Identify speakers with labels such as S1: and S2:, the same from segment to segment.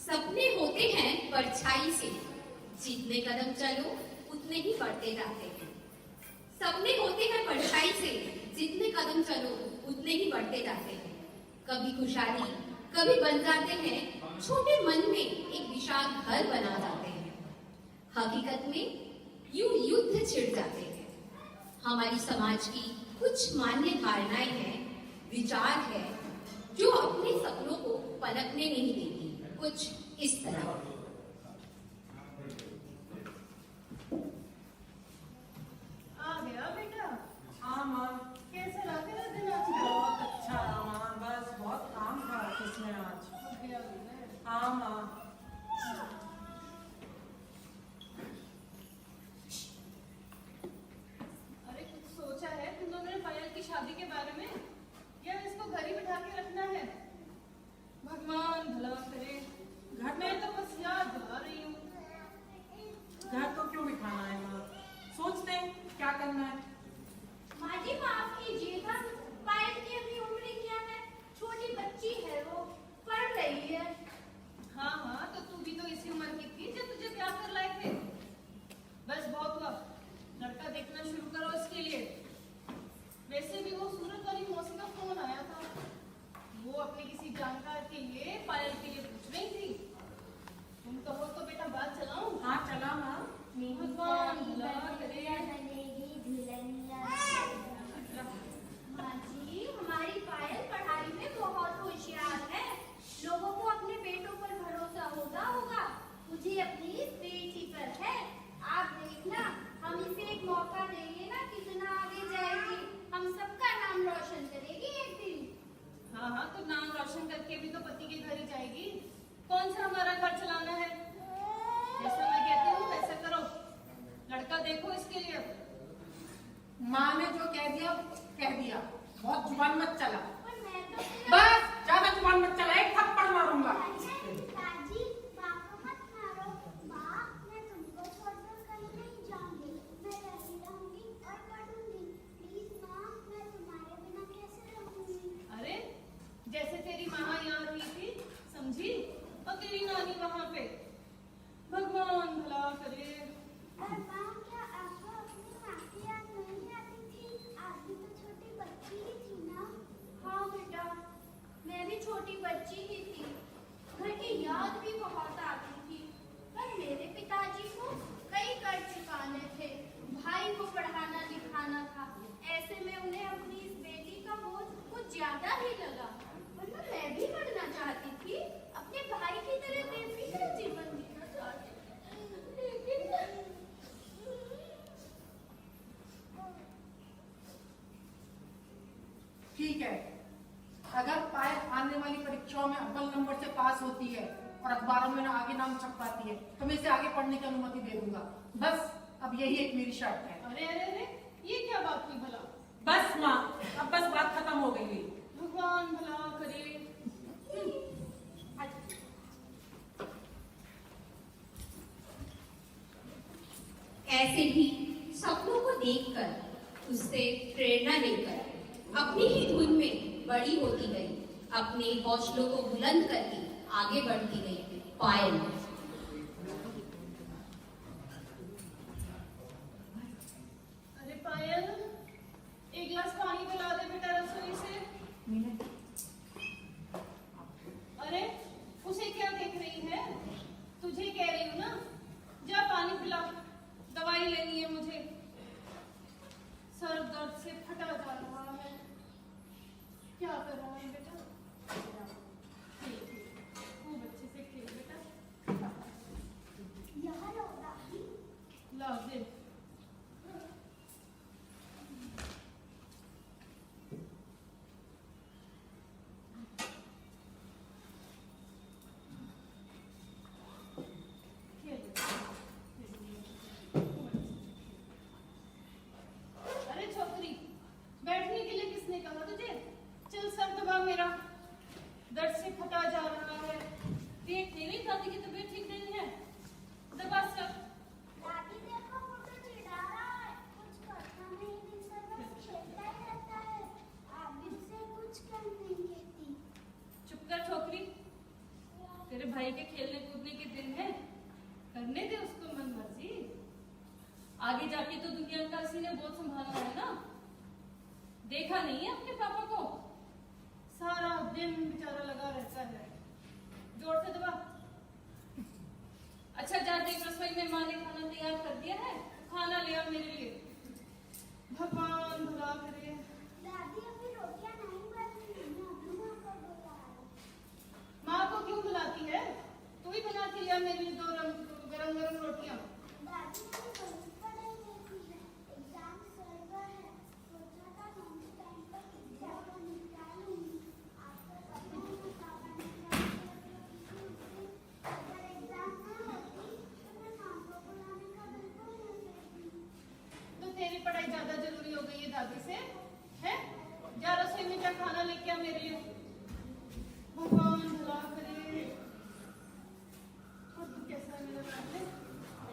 S1: सपने होते हैं परछाई से, जितने कदम चलो उतने ही बढ़ते जाते हैं। सपने होते हैं परछाई से, जितने कदम चलो उतने ही बढ़ते जाते हैं। कभी खुशहाली, कभी बन जाते हैं छोटे मन में एक विशाल घर बना जाते हैं। हकीकत में यूं युद्ध छिड़ जाते हैं। हमारी समाज की कुछ मान्य धारणाएं हैं, विचार है, जो अपने सपनों को पलकने नहीं देती। कुछ इस तरह।
S2: आ गया बेटा।
S3: हाँ माँ।
S2: कैसा रहा तेरा दिन आज?
S3: बहुत अच्छा रहा माँ, बस बहुत काम था ऑफिस में आज।
S2: हो गया बेटा।
S3: हाँ माँ।
S2: अरे कुछ सोचा है तुम लोगों ने पायल की शादी के बारे में, या इसको घर ही बिठा के रखना है? भगवान भला करे। घर में तो बस याद दिला रही हूँ।
S3: घर तो क्यों बिठाना है माँ, सोचते हैं क्या करना है।
S4: माँ जी माफ कीजिएगा, पायल की अभी उम्र क्या है? छोटी बच्ची है, वो पढ़ रही है।
S2: हाँ हाँ, तो तू भी तो इसी उम्र की थी जब तुझे ब्याह कर लाए थे। बस बहुत हुआ, लड़का देखना शुरू करो इसके लिए। वैसे भी वो सूरत वाली मौसी का फोन आया था, वो अपने किसी जानकार के लिए पायल के लिए पूछ रही थी। तुम कहो तो बेटा बात चलाऊं?
S3: हाँ चला माँ।
S2: भगवान भला करे।
S4: माँ जी हमारी पायल पढ़ाई में बहुत होशियार है। लोगों को अपने बेटों पर भरोसा होगा। मुझे अपनी इस बेटी पर है। आप देखना, हम इसे एक मौका देंगे ना, कितना आगे जाएगी। हम सबका नाम रोशन करेगी एक दिन।
S2: हाँ हाँ, तो नाम रोशन करके भी तो पति के घर ही जाएगी। कौन सा हमारा घर चलाना है? जैसा मैं कहती हूँ वैसा करो। लड़का देखो इसके लिए।
S3: माँ ने जो कह दिया, बहुत जुबान मत चला।
S4: पर मैं तो
S3: बस ज्यादा जुबान मत चला, एक थप्पड़ मारूंगा।
S4: दादी बाबा मत मारो। माँ मैं तुमको छोड़कर कहीं नहीं जाऊंगी। मैं यहीं रहूंगी और पढ़ूंगी। प्लीज माँ, मैं तुम्हारे बिना कैसे रहूंगी?
S2: अरे जैसे तेरी माँ यहाँ रही थी, समझी? और तेरी नानी वहाँ पे। भगवान भला करे।
S4: पर माँ क्या आपको अपनी माँ की याद नहीं आती थी? आप भी तो छोटी बच्ची ही थी ना? हाँ बेटा, मैं भी छोटी बच्ची ही थी। घर की याद भी बहुत आती थी। पर मेरे पिताजी को कई कर्ज चुकाने थे। भाई को पढ़ाना लिखाना था। ऐसे में उन्हें अपनी इस बेटी का बोझ कुछ ज्यादा ही लगा। वरना मैं भी पढ़ना चाहती थी, अपने भाई की तरह बेफिक्र जीवन जीना चाहती थी। लेकिन
S3: ठीक है, अगर पायल आने वाली परीक्षाओं में अव्वल नंबर से पास होती है और अखबारों में आगे नाम छपवाती है, तो मैं इसे आगे पढ़ने की अनुमति दे दूंगा। बस अब यही एक मेरी शर्त है।
S2: अरे अरे अरे, ये क्या बात हुई भला?
S3: बस माँ, अब बस बात खत्म हो गई है।
S2: भगवान भला करे।
S1: ऐसे भी सपनों को देखकर, उससे प्रेरणा लेकर अपनी ही धुन में बड़ी होती गई, अपने हौसलों को बुलंद करके आगे बढ़ती गई पायल।
S2: अरे पायल, एक गिलास पानी पिला दे बेटा रसोई से। अरे उसे क्या देख रही है? तुझे कह रही हूँ ना, जा पानी पिला। दवाई लेनी है मुझे, सर दर्द से फटा जा रहा है। क्या कर रहा है बेटा? खेल खेल, तू बच्चे से खेल बेटा।
S4: यहाँ लो दादी।
S2: ला दे। अरे छोकरी, बैठने के लिए किसने कहा तुझे? चल सर दबा मेरा, दर्द से फटा जा रहा है। देख नहीं रही दादी की तबीयत ठीक नहीं है? दबा सर।
S4: दादी देखो, वो तो चिढ़ा रहा है। कुछ करता नहीं, दिन भर बस खेलता ही रहता है। आप भी उसे कुछ कर नहीं कहती।
S2: चुप कर छोकरी, तेरे भाई के खेलने आगे जाके तो दुनिया का किसी ने बहुत संभालना है ना। देखा नहीं है अपने पापा को, सारा दिन बेचारा लगा रहता है। जोर से दबा। अच्छा जा देख रसोई में माँ ने खाना तैयार कर दिया है, खाना ले आ मेरे लिए। भगवान भला करे।
S4: दादी अभी रोटियां नहीं बन रही, मैं अभी माँ को बुला रही हूँ।
S2: माँ को क्यों बुलाती है? तू ही बना के लिया मेरे लिए 2 गरम गरम रोटियां।
S4: दादी मुझे बहुत पढ़ाई देती है, एग्जाम सर्वर है, सोचा था लंच टाइम पर एग्जाम को निपटा लूंगी। आपको पता है मैं पापा ने क्या किया थी? अगर एग्जाम ना होती तो मैं माँ को बुलाने का बिल्कुल नहीं सोचती।
S2: तो तेरी पढ़ाई ज्यादा जरूरी हो गई है दादी से, है? जा रसोई में जा खाना लेके आ मेरे लिए। भगवान भला करे। और तू कैसा है मेरा सामने?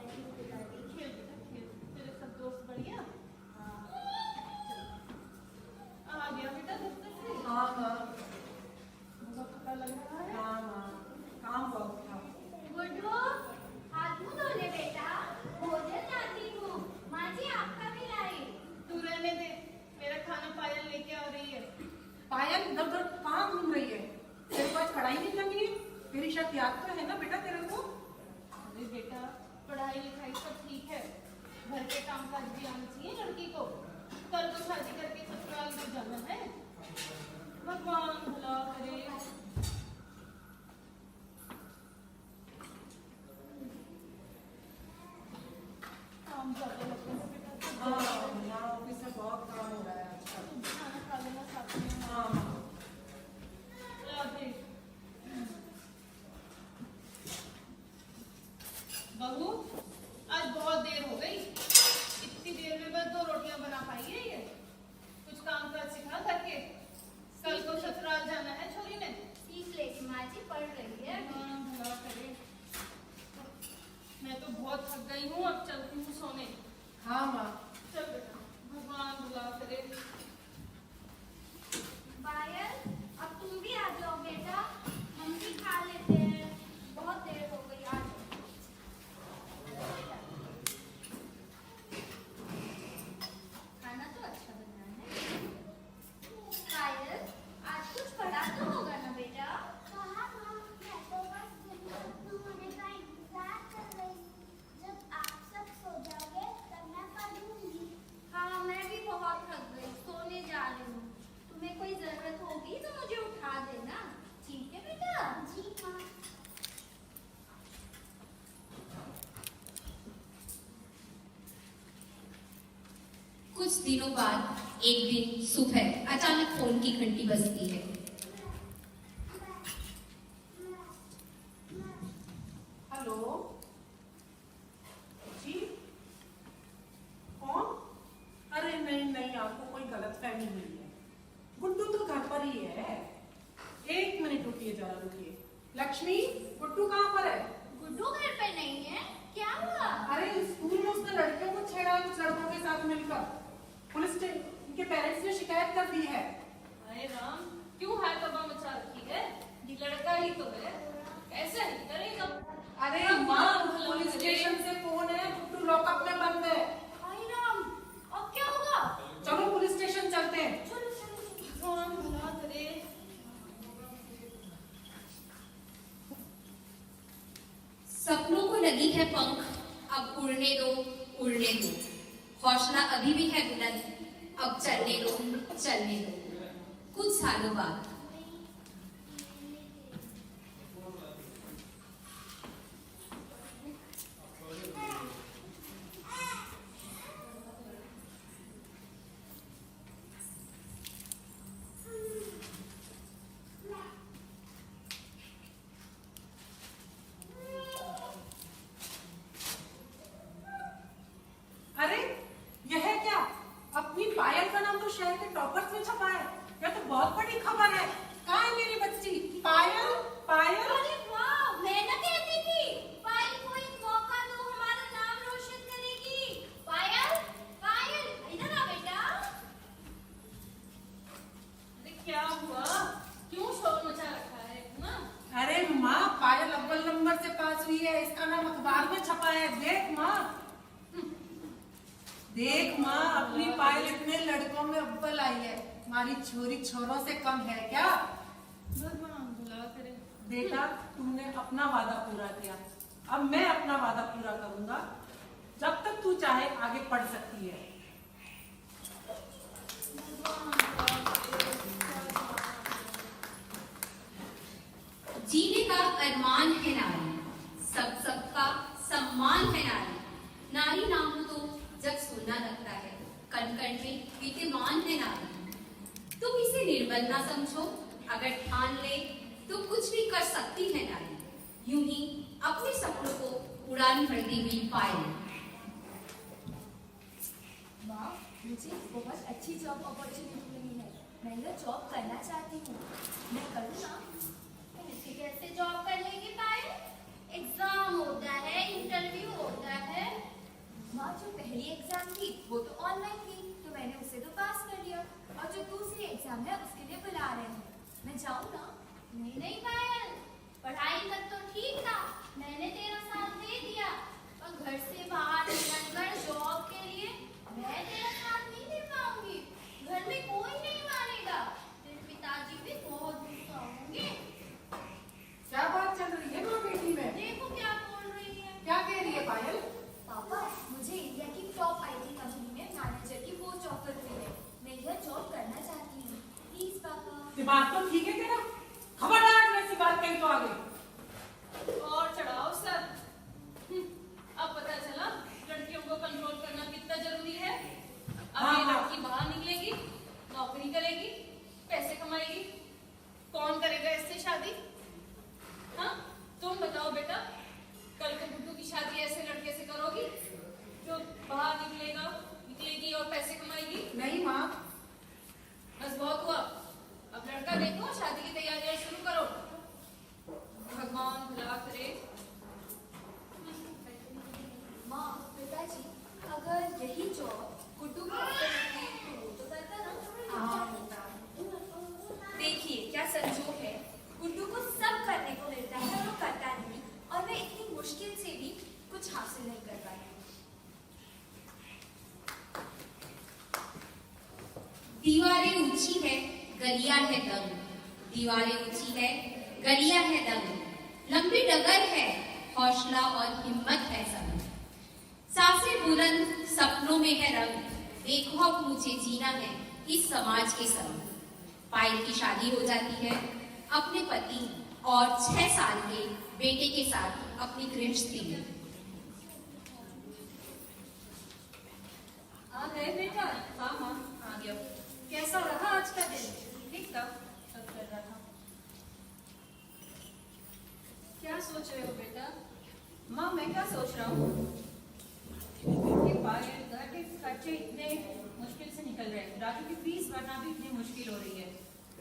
S2: खेल बेटा खेल, तेरे सब दोस्त बढ़िया? आ गया बेटा दफ्तर से?
S3: हाँ माँ।
S2: बहुत पता लग रहा है।
S3: हाँ माँ, काम बहुत था।
S4: गुड्डू, हाथ मुंह धो ले बेटा, भोजन लाती हूँ। माँ जी आपका भी लाई।
S2: तू रहने दे, मेरा खाना पायल लेके आ रही है।
S3: पायल इधर उधर कहाँ घूम रही है? तेरे पास पढ़ाई नहीं लगी है? मेरी शायद याद तो है ना बेटा तेरे को?
S2: अरे बेटा पढ़ाई लिखाई सब ठीक है, घर के कामकाज भी आना चाहिए लड़की को। कल तो शादी करके ससुराल में जाना है। भगवान भला करे। काम ज्यादा लगता है बेटा।
S3: हाँ, यहाँ ऑफिस में बहुत काम हो रहा है आजकल।
S2: तुम भी खाना खा लेना साथ में।
S3: हाँ माँ।
S2: राधे। बहू आज बहुत देर हो गई, इतनी देर में बस 2 रोटियां बना पाई है ये। कुछ काम काज सिखा करके, कल को ससुराल जाना है छोरी ने।
S4: सीख लेगी माँ जी, पढ़ रही है।
S2: भगवान भला करे। मैं तो बहुत थक गई हूँ, अब चलती हूँ सोने।
S3: हाँ माँ।
S2: चल बेटा, भगवान भला करे।
S4: पायल, अब तुम भी आ जाओ बेटा, हम भी खा लेते हैं, बहुत देर हो गई। आ जाओ। खाना तो अच्छा बना है। पायल, आज कुछ पढ़ा तो होगा ना बेटा? कहाँ माँ, मैं तो बस दिन खत्म होने का इंतजार कर रही हूँ। जब आप सब सो जाओगे तब मैं पढ़ूंगी। हाँ, मैं भी बहुत थक गई, सोने जा रही हूँ। तुम्हें कोई जरूरत होगी तो मुझे उठा देना, ठीक है बेटा? जी माँ।
S1: कुछ दिनों बाद एक दिन सुबह अचानक फोन की घंटी बजती है।
S3: हेलो जी, कौन? अरे नहीं नहीं, आपको कोई गलतफहमी हुई है। गुड्डू तो घर पर ही है। 1 मिनट रुकिए, जरा रुकिए। लक्ष्मी, गुड्डू कहाँ पर है?
S4: गुड्डू घर पे नहीं है, क्या हुआ?
S3: अरे स्कूल में उसने लड़कियों को छेड़ा है, कुछ लड़कों के साथ मिलकर। पुलिस ने, उनके पेरेंट्स ने शिकायत कर दी है।
S2: अरे राम, क्यों है तबाह मचा रखी है? ये लड़का ही तो है, ऐसा ही करेगा।
S3: अरे
S2: भगवान
S3: माँ,
S2: भला
S3: पुलिस
S2: करे।
S3: स्टेशन से फोन है, गुड्डू लॉकअप में बंद है।
S4: हाय राम, अब क्या होगा?
S3: चलो पुलिस स्टेशन चलते हैं।
S4: चलो चलो।
S2: भगवान भला करे।
S1: सपनों को लगी है पंख, अब उड़ने दो उड़ने दो। हौसला अभी भी है बुलंद, अब चलने दो चलने दो। कुछ सालों बाद
S3: अरे यह है क्या? अपनी पायल का नाम तो शहर के टॉपर्स में छपा है। यह तो बहुत बड़ी खबर है। कहाँ है मेरी बच्ची पायल? पायल?
S4: अरे वाह, मैं ना कहती थी पायल को एक मौका दो, हमारा नाम रोशन करेगी। पायल, पायल इधर आ बेटा।
S2: अरे क्या हुआ, क्यों शोर मचा रखा है ना?
S3: अरे माँ, पायल अव्वल नंबर से पास हुई है, इसका नाम अखबार में छपा है, देख माँ। देख माँ, अपनी पायल इतने लड़कों में अव्वल आई है, हमारी छोरी छोरों से कम है क्या?
S2: भगवान भला करे।
S3: बेटा, तुमने अपना वादा पूरा किया, अब मैं अपना वादा पूरा करूंगा। जब तक तू चाहे आगे पढ़ सकती है।
S1: जीने का अरमान है नारी, सब सबका सम्मान है नारी। नारी नाम तो जग सोना लगता है, कण कण में विद्यमान है नारी। तुम इसे निर्बल ना समझो, अगर ठान ले तो कुछ भी कर सकती है नारी। यूं ही अपने सपनों को उड़ान भरती हुई पायल।
S5: माँ, मुझे बहुत अच्छी जॉब अपॉर्चुनिटी मिली है। मैं यह जॉब करना चाहती हूँ। मैं करूँ ना?
S4: ऐसे कैसे जॉब कर लेगी पायल? एग्जाम होता है, इंटरव्यू होता है।
S5: माँ, जो पहली एग्जाम थी वो तो ऑनलाइन थी, तो मैंने उसे तो पास कर लिया। और जो दूसरी एग्जाम है उसके लिए बुला रहे हैं। मैं जाऊँ ना?
S4: नहीं नहीं पायल, पढ़ाई तक तो ठीक था, मैंने तेरा साथ दे दिया, पर घर से बाहर निकलकर जॉब के लिए मैं तेरा साथ नहीं दे पाऊंगी। घर में कोई नहीं मानेगा, तेरे पिताजी भी बहुत गुस्सा होंगे।
S3: क्या बात चल रही है माँ बेटी में?
S4: देखो क्या बोल रही है।
S3: क्या कह रही है पायल?
S5: पापा, मुझे इंडिया की टॉप आईटी कंपनी में मैनेजर की पोस्ट ऑफर हुई है। मैं यह जॉब करना चाहती हूँ। प्लीज पापा।
S3: दिमाग तो ठीक है तेरा? खबरदार ऐसी बात कही तो आगे।
S2: और चढ़ाओ सर। अब पता चला लड़कियों को कंट्रोल करना कितना जरूरी है। अब
S3: हाँ,
S2: ये
S3: हाँ।
S2: लड़की बाहर निकलेगी, नौकरी करेगी, पैसे कमाएगी, कौन करेगा इससे शादी? हाँ, तुम बताओ बेटा, कल को गुड्डू की शादी ऐसे लड़के से करोगी जो बाहर निकलेगी और पैसे कमाएगी?
S3: नहीं माँ,
S2: बस बहुत हुआ, अब लड़का देखो, शादी की तैयारियां शुरू करो। भगवान भला करे।
S5: माँ, पिताजी, अगर यही जॉब गुड्डू को ऑफर होती तो वो तो करता ना?
S3: हाँ बेटा।
S5: देखिए क्या संजोग है, गुड्डू को सब करने को मिलता है और वो करता नहीं, और मैं इतनी मुश्किल से भी कुछ हासिल नहीं कर पाई।
S1: दीवारें ऊंची है, गलियां है दंग। दीवारें ऊंची है, गलियां है दंग। लंबी डगर है, हौसला और हिम्मत है संग। सांसें बुलंद, सपनों में है रंग। देखो अब मुझे जीना है इस समाज के संग। पायल की शादी हो जाती है अपने पति और 6 साल के बेटे के साथ अपनी गृहस्थी में।
S2: आ गए बेटा? हाँ माँ, आ गया। कैसा रहा आज का दिन? ठीक था, सब कर रहा था। क्या सोच रहे हो बेटा? माँ, मैं क्या सोच रहा हूँ कि पायल घर के खर्चे इतने मुश्किल से निकल रहे हैं, राजू की फीस भरना भी इतनी मुश्किल हो रही है।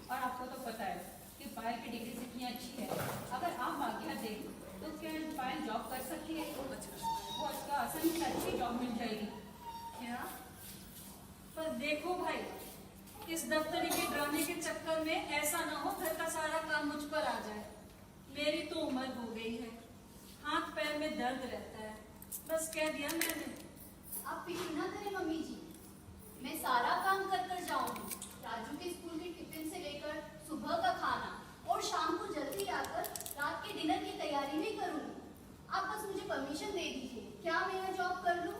S2: और आपको तो पता है कि पायल की डिग्री इतनी अच्छी है, अगर आप आज्ञा दें तो क्या पायल जॉब कर सकती है? वो उसका आसानी से अच्छी जॉब मिल जाएगी। क्या? पर देखो भाई, इस दफ्तरी के ड्रामे के चक्कर में ऐसा ना हो घर का सारा काम मुझ पर आ जाए। मेरी तो उम्र हो गई है, हाथ पैर में दर्द रहता है, बस कह दिया मैंने।
S4: आप फिक्र ना करें मम्मी जी, मैं सारा काम कर कर जाऊंगी। राजू के स्कूल के टिफिन से लेकर सुबह का खाना और शाम को जल्दी आकर रात के डिनर की तैयारी भी करूंगी। आप बस मुझे परमिशन दे दीजिए, क्या मैं यह जॉब कर लूं?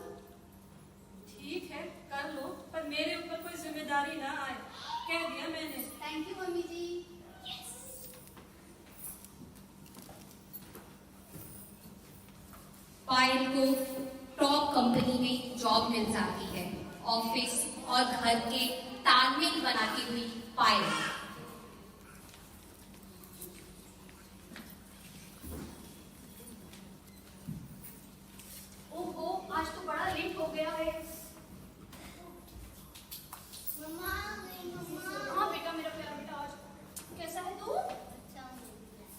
S2: ठीक है, कर लो, पर मेरे ऊपर कोई जिम्मेदारी ना आए, कह दिया मैंने।
S4: थैंक यू मम्मी जी।
S1: पायल को टॉप कंपनी में जॉब मिल जाती है। ऑफिस और घर के तालमेल बनाती हुई पायल।
S4: ओहो, आज तो बड़ा लेट हो गया है। मम्मा, हाँ बेटा, मेरा प्यारा बेटा, आज कैसा है तू?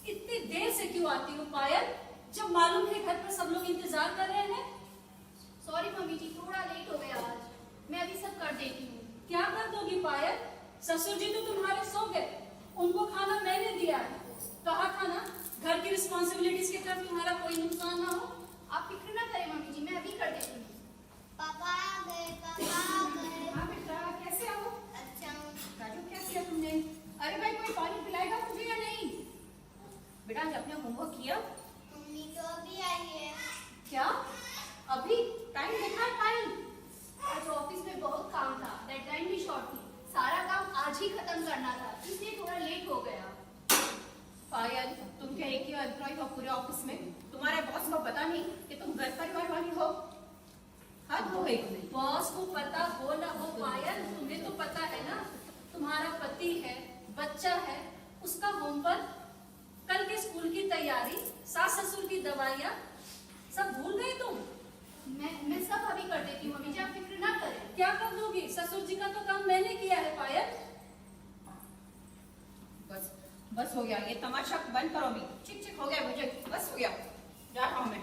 S2: इतनी देर से क्यों आती हो पायल, जब मालूम है घर पर सब लोग इंतजार कर रहे हैं?
S4: सॉरी मम्मी जी, थोड़ा लेट हो गया आज, मैं अभी सब कर देती हूँ।
S2: क्या कर दोगी पायल? ससुर जी तो तुम्हारे सो गए, उनको खाना मैंने दिया है। कहा था ना घर की रिस्पॉन्सिबिलिटीज की तरफ तुम्हारा कोई नुकसान ना हो।
S4: आप फिक्र ना करें मम्मी जी, मैं अभी कर देती हूँ।
S6: पापा आ गए।
S2: बॉस को पता हो ना हो पायल, तुम्हें तो पता है ना, तुम्हारा पति है, बच्चा है, उसका होमवर्क, कल के स्कूल की तैयारी, सास ससुर की दवाइयाँ, सब भूल गए तुम?
S1: मैं सब अभी कर देती हूँ मम्मी जी, आप फिक्र ना करें।
S2: क्या कर दोगी? ससुर जी का तो काम मैंने किया है पायल।
S6: बस बस हो गया, ये तमाशा बंद करो भी। चिक चिक हो गया मुझे, बस हो गया, जा रहा हूँ मैं।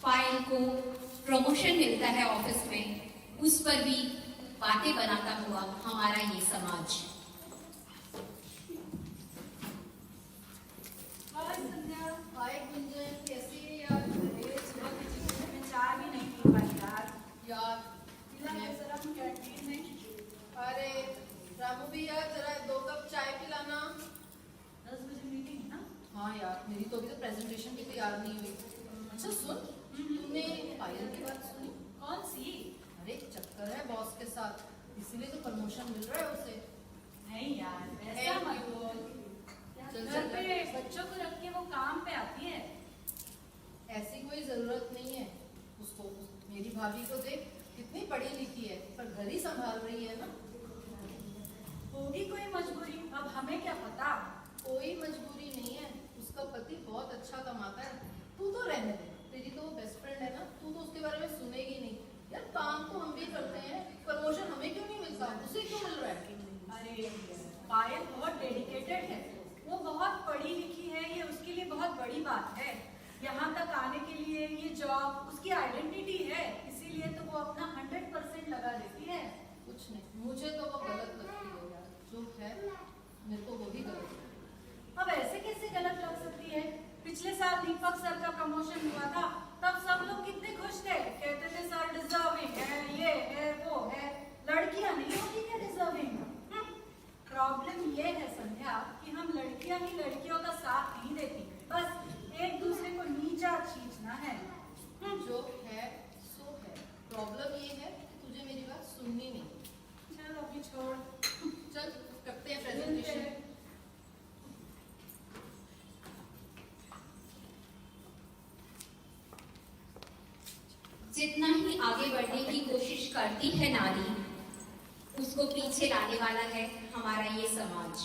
S1: पायल को प्रमोशन मिलता है ऑफिस में, उस पर भी बातें बनाता हुआ हमारा ये समाज।
S2: हाय संध्या।
S3: हाय गुंजन, कैसी है यार?
S2: मैं चाय भी नहीं पी पाई यार।
S3: यार
S2: पिला के जरा कैंटीन में।
S3: अरे रामू भैया, जरा 2 कप चाय पिलाना।
S2: 10 बजे मीटिंग है ना?
S3: हाँ यार, मेरी तो अभी तो प्रेजेंटेशन भी तैयार नहीं हुई। अच्छा सुन, तुमने पायल की बात सुनी?
S2: कौन सी?
S3: अरे चक्कर है बॉस के साथ, इसीलिए तो प्रमोशन मिल रहा है उसे।
S2: नहीं यार, ऐसा
S3: है।
S2: मत बोल।
S3: चल,
S2: घर
S3: चल,
S2: पे
S3: चल।
S2: बच्चों को रख के वो काम पे आती है।
S3: ऐसी कोई जरूरत नहीं है उसको। मेरी भाभी को देख, कितनी पढ़ी लिखी है, पर घर ही संभाल रही है ना।
S2: होगी कोई मजबूरी, अब हमें क्या पता।
S3: कोई मजबूरी नहीं है, उसका पति बहुत अच्छा कमाता है। तू तो रहने दे, तेरी तो बेस्ट फ्रेंड है ना, तू तो उसके बारे में सुनेगी नहीं। यार काम तो हम भी करते हैं, प्रमोशन हमें क्यों नहीं मिलता, उसे क्यों मिल रहा है?
S2: अरे पायल बहुत डेडिकेटेड है, वो बहुत पढ़ी लिखी है, ये उसके लिए बहुत बड़ी बात है। यहाँ तक आने के लिए ये जॉब उसकी आइडेंटिटी है, इसीलिए तो वो अपना 100% लगा देती है।
S3: कुछ नहीं, मुझे तो वो गलत लगती है यार, जो है मेरे को वो भी गलत लगती है।
S2: अब ऐसे कैसे गलत लग सकती है? पिछले साल दीपक सर का प्रमोशन हुआ था, तब सब लोग कितने खुश थे, कहते थे सर डिजर्विंग है, ये है वो है। लड़कियां नहीं होती क्या डिजर्विंग? प्रॉब्लम ये है संध्या कि हम लड़कियां ही लड़कियों का साथ नहीं देती, बस एक दूसरे को नीचा खींचना है।
S3: जो है सो है। प्रॉब्लम ये है कि तुझे मेरी बात सुननी नहीं।
S2: चल अभी छोड़,
S3: चल करते हैं प्रेजेंटेशन।
S1: जितना ही आगे बढ़ने की कोशिश करती है नारी, उसको पीछे लाने वाला है हमारा ये समाज।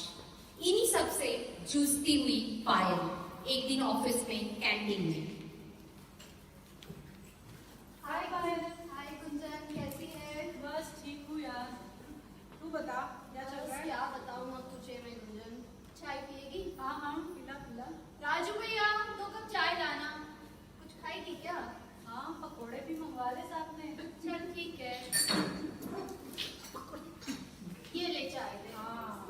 S1: इन्हीं सब से जूझती हुई पायल एक दिन ऑफिस में कैंटीन में।
S2: हाय पायल।
S4: हाय गुंजन, कैसी है?
S2: बस ठीक हूँ यार, तू बता क्या चल रहा है?
S4: क्या बताऊँ अब तुझे मैं गुंजन। चाय पिएगी?
S2: हाँ हाँ, पिला पिला।
S4: राजू भैया 2 कप चाय लाना। कुछ खाएगी क्या?
S2: हाँ, पकोड़े भी मंगवा ले साथ में।
S4: चल ठीक है, ये ले चाय ले।
S2: हाँ,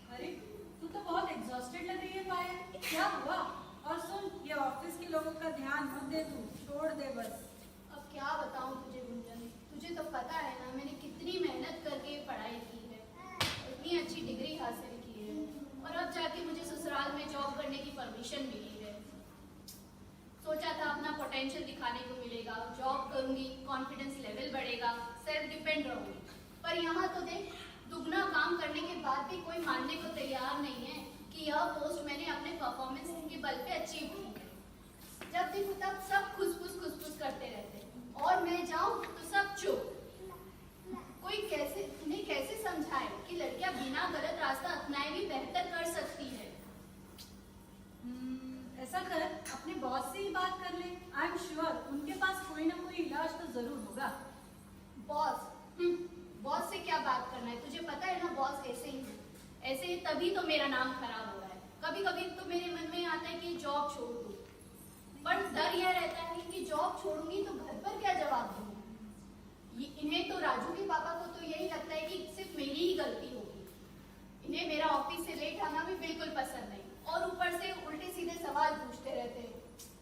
S2: अरे तू तो बहुत एग्जॉस्टेड लग रही है पायल, क्या हुआ? और सुन, ये ऑफिस के लोगों का ध्यान मत दे, तू छोड़ दे बस।
S4: अब क्या बताऊँ तुझे गुंजन, तुझे तो पता है ना मैंने कितनी मेहनत करके पढ़ाई की है, इतनी अच्छी डिग्री हासिल की है, और अब जाके मुझे ससुराल में जॉब करने की परमिशन मिली है। सोचा था अपना पोटेंशियल दिखाने को मिलेगा, जॉब करूंगी, कॉन्फिडेंस लेवल बढ़ेगा, सेल्फ डिपेंड रहूंगी। पर यहाँ तो देख, दुगना काम करने के बाद भी कोई मानने को तैयार नहीं है कि यह पोस्ट मैंने अपने परफॉर्मेंस के बल पे अचीव की है। जब देखो तब सब खुसफुस करते रहते हैं, और मैं जाऊं तो सब चुप। कोई कैसे उन्हें कैसे समझाए कि लड़कियां बिना गलत रास्ता अपनाए भी बेहतर कर सकती है।
S2: ऐसा कर, अपने बॉस से ही बात कर ले। आई एम श्योर उनके पास कोई ना कोई इलाज तो जरूर होगा।
S4: बॉस? बॉस से क्या बात करना है, तुझे पता है ना बॉस ऐसे ही तभी तो मेरा नाम खराब हो रहा है। कभी कभी तो मेरे मन में आता है कि जॉब छोड़ दूं, पर डर यह रहता है कि जॉब छोड़ूंगी तो घर पर क्या जवाब दूंगी। इन्हें तो, राजू के पापा को तो यही लगता है कि सिर्फ मेरी ही गलती होगी। इन्हें मेरा ऑफिस से लेट आना भी बिल्कुल पसंद नहीं, और ऊपर से उल्टे सीधे सवाल पूछते रहते हैं।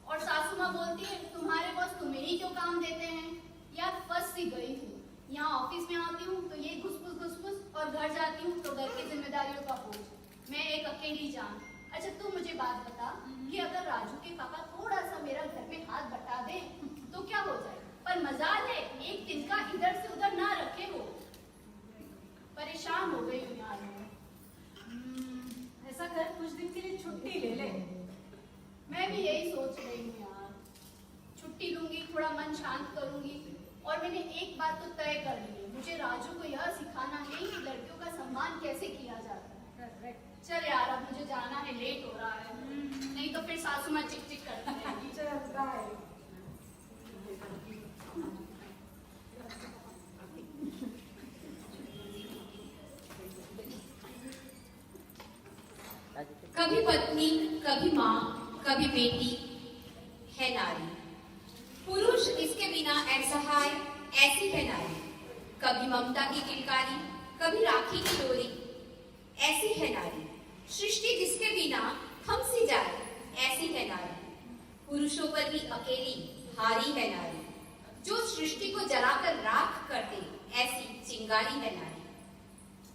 S4: और सासू माँ बोलती है तुम्हारे बॉस तुम्हें ही क्यों काम देते हैं। यार फंस सी गई हूँ, यहाँ ऑफिस में आती हूँ तो ये घुसपुस, और घर जाती हूँ तो घर की जिम्मेदारियों का बोझ, मैं एक अकेली जान। अच्छा तू मुझे बात बता कि अगर राजू के पापा थोड़ा सा मेरा घर में हाथ बटा दे तो क्या हो जाए, पर मजाल है एक दिन का इधर से उधर ना रखे वो। परेशान हो गई हूँ यार मैं।
S2: शांत करूंगी। और मैंने एक बात तो तय कर ली है, मुझे राजू को यह सिखाना है कि लड़कियों का सम्मान कैसे किया जाता है। चल यार, अब मुझे जाना है, लेट हो रहा है, नहीं तो फिर सासू माँ चिक चिक करती रहेगी।
S3: चल बाय।
S1: कभी पत्नी, कभी माँ, कभी बेटी है नारी। पुरुष इसके बिना असहाय, ऐसी है नारी। कभी ममता की किलकारी, कभी राखी की डोरी, ऐसी है नारी। सृष्टि जिसके बिना थम सी जाए, ऐसी है नारी। पुरुषों पर भी अकेली हारी है नारी। जो सृष्टि को जलाकर राख कर दे, ऐसी चिंगारी है नारी।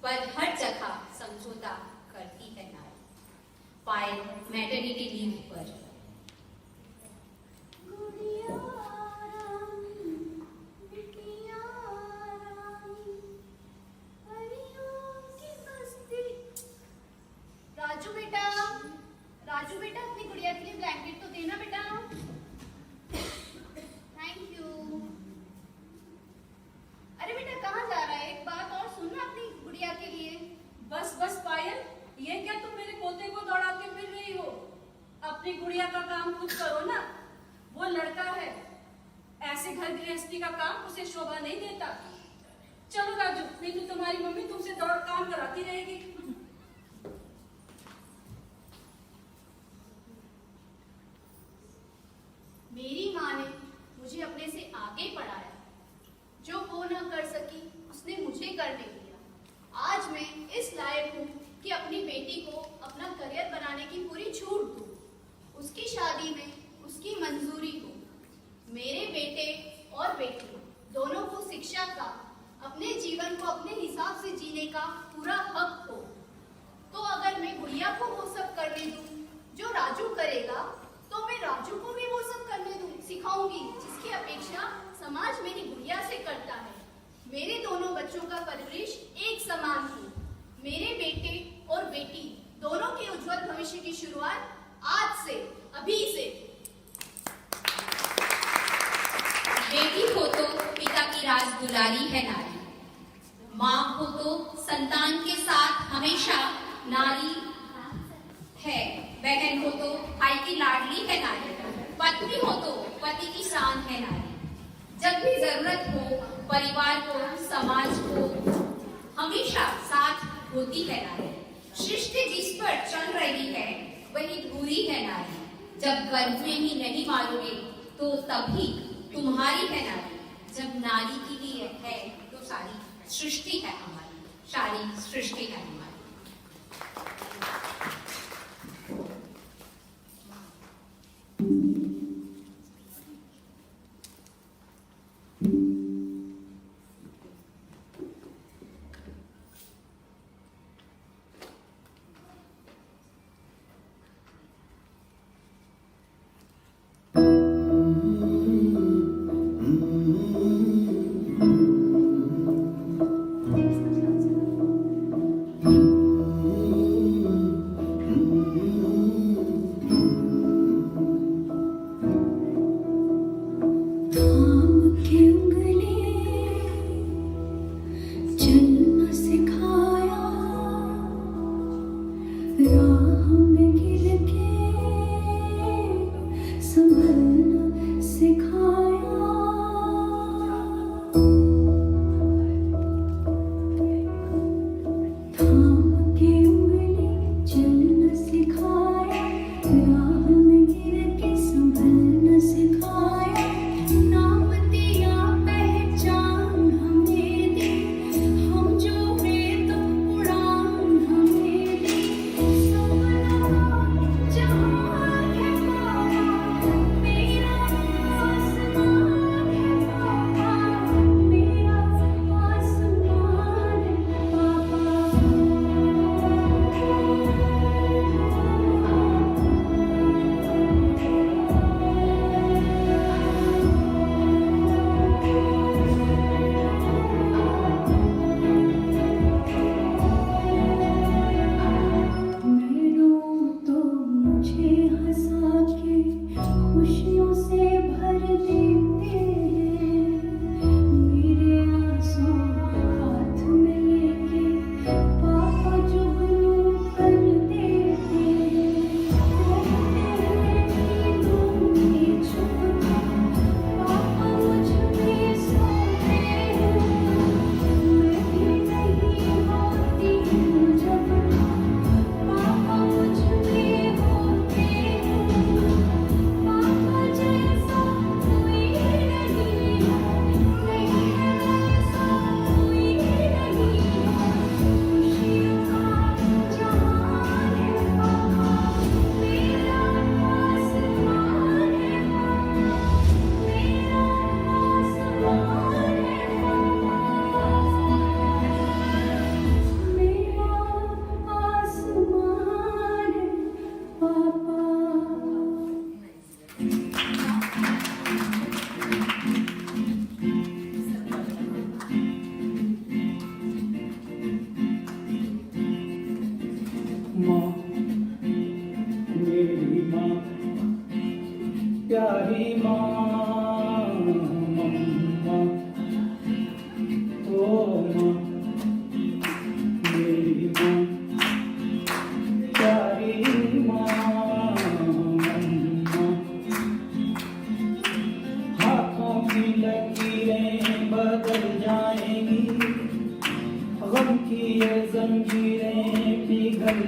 S1: पर हर जगह समझौता करती है नारी। पायल मैटरनिटी लीव पर।
S4: गुड़िया रानी, बिटिया रानी, परियों की बस्ती।
S2: राजू बेटा, राजू बेटा, अपनी गुड़िया के लिए ब्लैंकेट तो देना बेटा। Thank you. अरे बेटा, कहाँ जा रहा है? एक बात और सुन ना अपनी गुड़िया के लिए।
S6: बस बस पायल, ये क्या तुम मेरे पोते को दौड़ाते फिर रही हो? अपनी गुड़िया का काम खुद करो ना। वो लड़का है, ऐसे घर गृहस्थी का काम उसे शोभा नहीं देता। चलो राजू, नहीं तो तुम्हारी मम्मी तुमसे दौड़ काम कराती रहेगी।
S2: मेरी माँ ने मुझे अपने से आगे पढ़ाया, जो वो न कर सकी उसने मुझे करने दिया। आज मैं इस लायक हूँ कि अपनी बेटी को अपना करियर बनाने की पूरी छूट दूँ, उसकी शादी में उसकी मंजूरी हो। मेरे बेटे और बेटी दोनों को शिक्षा का, अपने जीवन को अपने हिसाब से जीने का पूरा हक हो। तो अगर मैं गुड़िया को वो सब करने दूँ जो राजू करेगा, तो मैं राजू को भी वो सब करने दूँ सिखाऊंगी जिसकी अपेक्षा समाज मेरी गुड़िया से करता है। मेरे दोनों बच्चों का परवरिश एक समान हो। मेरे बेटे और बेटी दोनों के उज्जवल भविष्य की शुरुआत आज से, अभी से।
S1: बेटी हो तो पिता की राज दुलारी है नारी। माँ हो तो संतान के साथ हमेशा नारी है। बहन हो तो भाई की लाडली है नारी। पत्नी हो तो पति की शान है नारी। जब भी जरूरत हो परिवार को, समाज को हमेशा साथ होती है नारी। सृष्टि जिस पर चल रही है वही धूरी है नारी। जब गर्भ में ही नहीं मारोगे तो तभी तुम्हारी है नारी। जब नारी की लिए है तो सारी सृष्टि है हमारी, सारी सृष्टि है हमारी।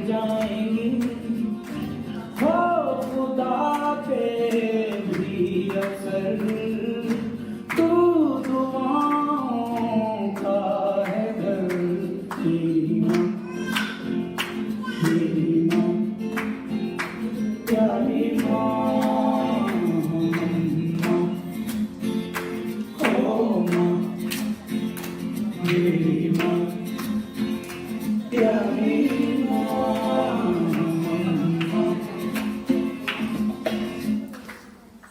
S7: जाएंगी हो खुदा पे भी असर तू दुआओं का है घर तेरी माँ प्यारी माँ ओ माँ मेरी माँ प्यारी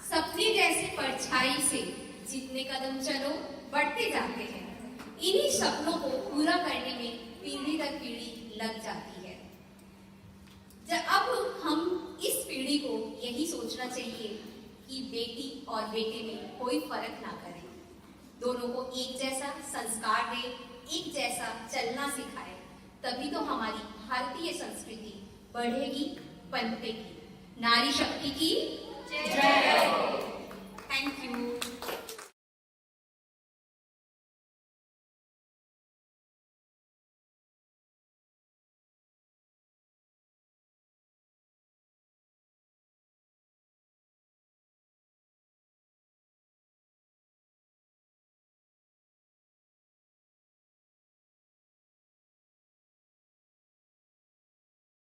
S1: सपने जैसे परछाई से जितने कदम चलो बढ़ते जाते हैं। इन्हीं सपनों को पूरा करने में पीढ़ी दर पीढ़ी लग जाती है। जब अब हम इस पीढ़ी को यही सोचना चाहिए कि बेटी और बेटे में कोई फर्क ना करें, दोनों को एक जैसा संस्कार दे, एक जैसा चलना सिखाए, तभी तो हमारी भारतीय संस्कृति बढ़ेगी, पनपेगी। नारी शक्ति की जय।